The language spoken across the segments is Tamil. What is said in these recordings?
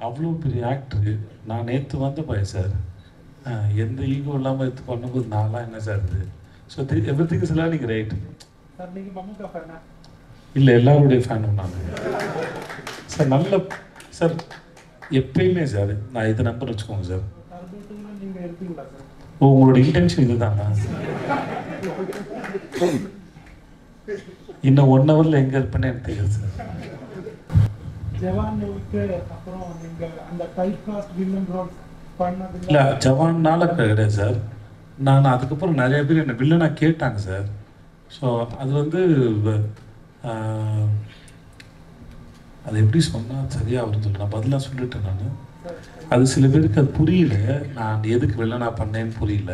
அவ்வளோ பெரிய ஆக்டரு. நான் நேற்று வந்த பையன் சார். எந்த ஈகோ இல்லாமல் எடுத்து பண்ணும்போது நான்லாம் என்ன சார் இது? So every thing is learning right. Sir நீங்கள் மம்முக்கா ஃபேனா? இல்லை, எல்லாருடைய ஃபேனும் நான் சார். நல்ல சார், எப்பயுமே சார் நான் இதை நம்பர் வச்சுக்கோங்க சார். நீங்கள் இருப்பீங்களா சார்? ஓ, உங்களோட இன்டென்ஷன் இதுதானா? இன்னும் 1 ஹவரில் எங்கே இருப்பேன்னு எனக்கு தெரியாது சார். ஜவான் மூவிக்கு அப்புறம் நீங்கள் அந்த டைப் காஸ்ட் வில்லன் ரோல் பண்ணது இல்லை, ஜவான்னால கிடையாது சார். நான் அதுக்கப்புறம் நிறைய பேர் என்னை வில்லனாக கேட்டாங்க சார். ஸோ அது வந்து அது எப்படி சொன்னால் சரியாக வரும்னு சொல்லி நான் பதிலாக சொல்லிட்டேன். நான் அது சில பேருக்கு அது புரியல. நான் எதுக்கு வில்லனாக பண்ணேன்னு புரியல.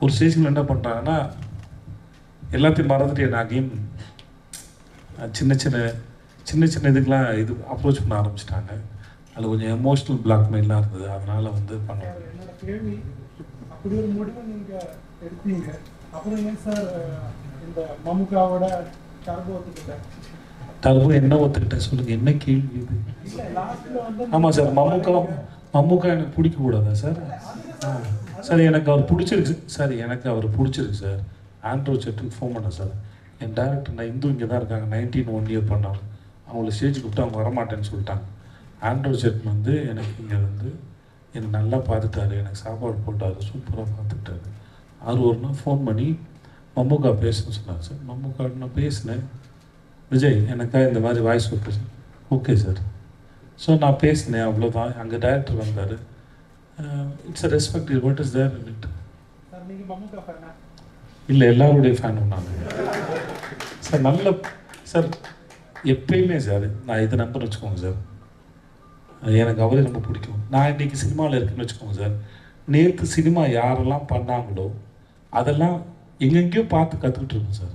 ஒரு ஸ்டேஜில் என்ன பண்ணுறாங்கன்னா, எல்லாத்தையும் மறந்துட்டு என்ன அகைன் சின்ன சின்ன இதுக்கெலாம் இது அப்ரோச் பண்ண ஆரம்பிச்சிட்டாங்க. அதில் கொஞ்சம் எமோஷ்னல் பிளாக்மெயிலாம் இருந்தது. அதனால் வந்து பண்ணேன். என்னோட கேள்வி, அப்படி ஒரு முடிவை நீங்கள் எடுத்தீங்க, அப்புறம் ஏன் சார் இந்த மம்முக்காவோட டர்போ ஒத்துக்கிட்டேன்? டர்போ என்ன ஒத்துக்கிட்டேன் சொல்லுங்கள், என்ன கேள்வி இது? ஆமாம் சார், மம்முக்கா எனக்கு பிடிக்கக்கூடாதா சார்? சார் எனக்கு அவர் பிடிச்சிருக்கு சார். எனக்கு அவர் பிடிச்சிருக்கு சார். ஆண்ட்ரூ செட்டுக்கு ஃபோன் பண்ணேன் சார். என் டேரக்டர் நான் இந்து இங்கே தான் இருக்காங்க, 19 இயர் பண்ணாங்க. அவங்கள ஸ்டேஜ் கூப்பிட்டு அவங்க வரமாட்டேன்னு சொல்லிட்டாங்க. ஆண்ட்ரூ செட் வந்து எனக்கு இங்கே வந்து என்னை நல்லா பார்த்துட்டாரு, எனக்கு சாப்பாடு போட்டார், சூப்பராக பார்த்துட்டாரு. அவர் ஒரு நாள் ஃபோன் பண்ணி மம்முக்கா பேசுன்னு சொன்னார் சார். மம்முக்கா நான் பேசினேன். விஜய் எனக்காக இந்த மாதிரி voice okay sir. Okay sir. So நான் பேசினேன், அவ்வளோதான். அங்கே டைரக்டர் வந்தார். It's a respect. What is there in it? இல்லை, எல்லாருடைய ஃபேனும் நான் சார். நல்ல சார், எப்பயுமே சார் நான் இதை நம்பர் வச்சுக்கோங்க சார். எனக்கு அவரே ரொம்ப பிடிக்கும். நான் இன்றைக்கி சினிமாவில் இருக்குன்னு வச்சுக்கோங்க சார். நேற்று சினிமா யாரெல்லாம் பண்ணாங்களோ அதெல்லாம் எங்கெங்கேயோ பார்த்து கற்றுக்கிட்டு இருக்கேன் சார்.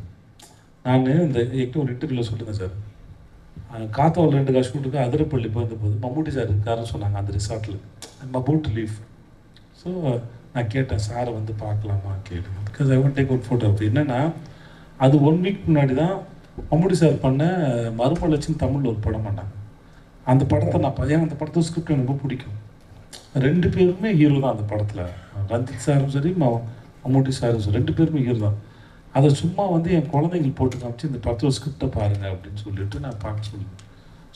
நான் இந்த ஒரு இன்டர்வியூவில் சொல்லியிருந்தேன் சார். காத்தாவில் 2 காசு ஷூட்டுக்கு அதிரப்பள்ளி போது மம்முட்டி சார் இருக்காருன்னு சொன்னாங்க அந்த ரிசார்ட்டில். I'm about to leave. So நான் கேட்டேன், சாரை வந்து பார்க்கலாமா கேட்டேன். Because I want take one photo. அப்படி என்னென்னா, அது 1 வீக் முன்னாடி தான் மம்முட்டி சார் பண்ண மறுமலர்ச்சின்னு தமிழில் ஒரு படம் பண்ணாங்க. அந்த படத்தை நான் ஏன்னா அந்த படத்தை ஸ்கிரிப்ட் எனக்கு ரொம்ப பிடிக்கும். 2 பேருமே ஹீரோ தான் அந்த படத்தில். ரஞ்சித் சாரும் சரி, மம்முட்டி சாரும் சரி, 2 பேருமே ஹீரோ தான். அதை சும்மா வந்து என் குழந்தைங்களுக்கு போட்டு காமிச்சு இந்த படத்தோட ஸ்கிரிப்டை பாருங்கள் அப்படின்னு சொல்லிட்டு நான் பார்க்க சொல்லுவேன்.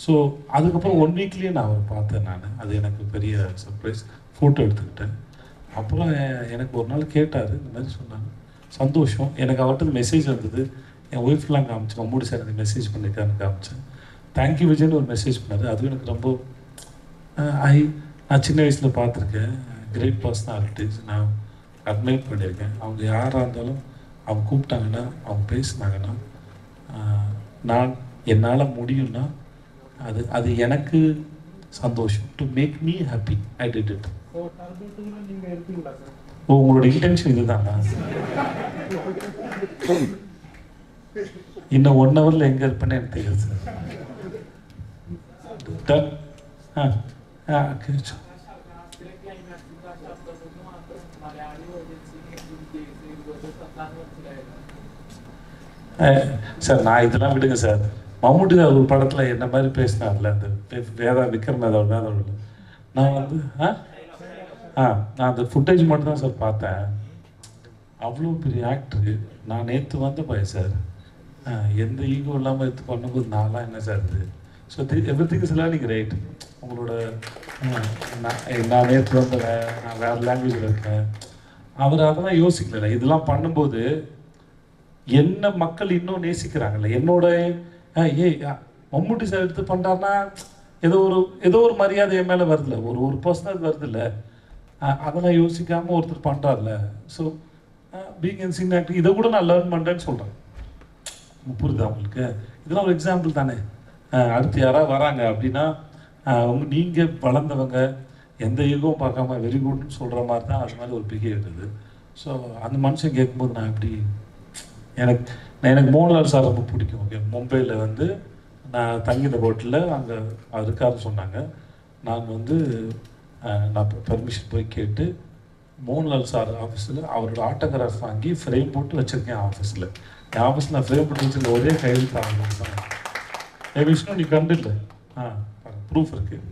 ஸோ அதுக்கப்புறம் 1 வீக்லேயே நான் அவரை பார்த்தேன். நான் அது எனக்கு பெரிய சர்ப்ரைஸ். ஃபோட்டோ எடுத்துக்கிட்டேன். அப்புறம் எனக்கு ஒரு நாள் கேட்டார், இந்த மாதிரி சொன்னாங்க. சந்தோஷம். எனக்கு அவர்கிட்ட மெசேஜ் வந்தது. என் ஒய்ஃப்லாம் காமிச்சு, மம்முட்டி சார் எனக்கு மெசேஜ் பண்ணியிருக்காருன்னு காமிச்சேன். தேங்க்யூ விஜய்னு ஒரு மெசேஜ் பண்ணார். அதுவும் எனக்கு ரொம்ப நான் சின்ன வயசில் பார்த்துருக்கேன். கிரேட் பர்சனாலிட்டிஸ் நான் அட்மைர் பண்ணியிருக்கேன். அவங்க யாராக இருந்தாலும் அவங்க கூப்பிட்டாங்கன்னா, அவங்க பேசினாங்கன்னா, நான் என்னால் முடியும்னா அது எனக்கு சந்தோஷம். To make me happy, I did it. Oh, உங்களோட இன்டென்ஷன் இதுதானா? இன்னும் 1 ஹவரில் எங்கே இருப்பேன்னு எனக்கு தெரியாது சார். சார் நான் இதெல்லாம் விடுங்க சார். மம்முட்டி சார் ஒரு படத்தில் என்ன மாதிரி பேசினார்ல, அந்த விக்ரம் மேதோட நான் வந்து நான் அந்த ஃபுட்டேஜ் மட்டும் தான் சார் பார்த்தேன். அவ்வளோ பெரிய ஆக்டரு. நான் நேற்று வந்த பையன் சார். எந்த ஈகோ இல்லாமல் எடுத்து பண்ணும்போது நான்லாம் என்ன சார் இது? So every thing is learning right. உங்களோட நான் நேற்று வந்தேன், நான் வேறு லாங்குவேஜில் இருக்கேன். அவர் அதெல்லாம் யோசிக்கல. இதெல்லாம் பண்ணும்போது என்ன மக்கள் இன்னும் நேசிக்கிறாங்கல்ல. என்னோட மம்முட்டி சார் எடுத்து பண்ணுறாருன்னா ஏதோ ஒரு மரியாதை என் மேலே வருதுல்ல, ஒரு பர்சனல் வருதுல்ல. அதெல்லாம் யோசிக்காமல் ஒருத்தர் பண்ணுறாருல. So being in sin acting இதை கூட நான் லேர்ன் பண்ணுறேன்னு சொல்கிறேன். புரியுதா உங்களுக்கு? இதெல்லாம் ஒரு எக்ஸாம்பிள் தானே. அடுத்து யாராவது வராங்க அப்படின்னா நீங்கள் வளர்ந்தவங்க எந்த ஈகோவும் பார்க்காம வெரி குட்னு சொல்கிற மாதிரி தான் அது மாதிரி ஒரு பிஹேவியர் இது. ஸோ அந்த மனுஷன் கேட்கும்போது நான் எப்படி எனக்கு மோகன்லால் சார் ரொம்ப பிடிக்கும். ஓகே, மும்பையில் வந்து நான் தங்கின ஹோட்டலில் அங்கே இருக்காருன்னு சொன்னாங்க. நான் வந்து நான் பெர்மிஷன் போய் கேட்டு மோகன்லால் சார் ஆஃபீஸில் அவரோட ஆட்டோகிராஃப் வாங்கி ஃப்ரேம் போட்டு வச்சுருக்கேன் ஆஃபீஸில். என் ஆஃபீஸில் நான் ஃப்ரேம் போட்டு வச்சுருக்க ஒரே கையெழுத்து ஆகணும் தான். விஷ்ணு நீ கண்டு இல்லை? ப்ரூஃப் இருக்குது.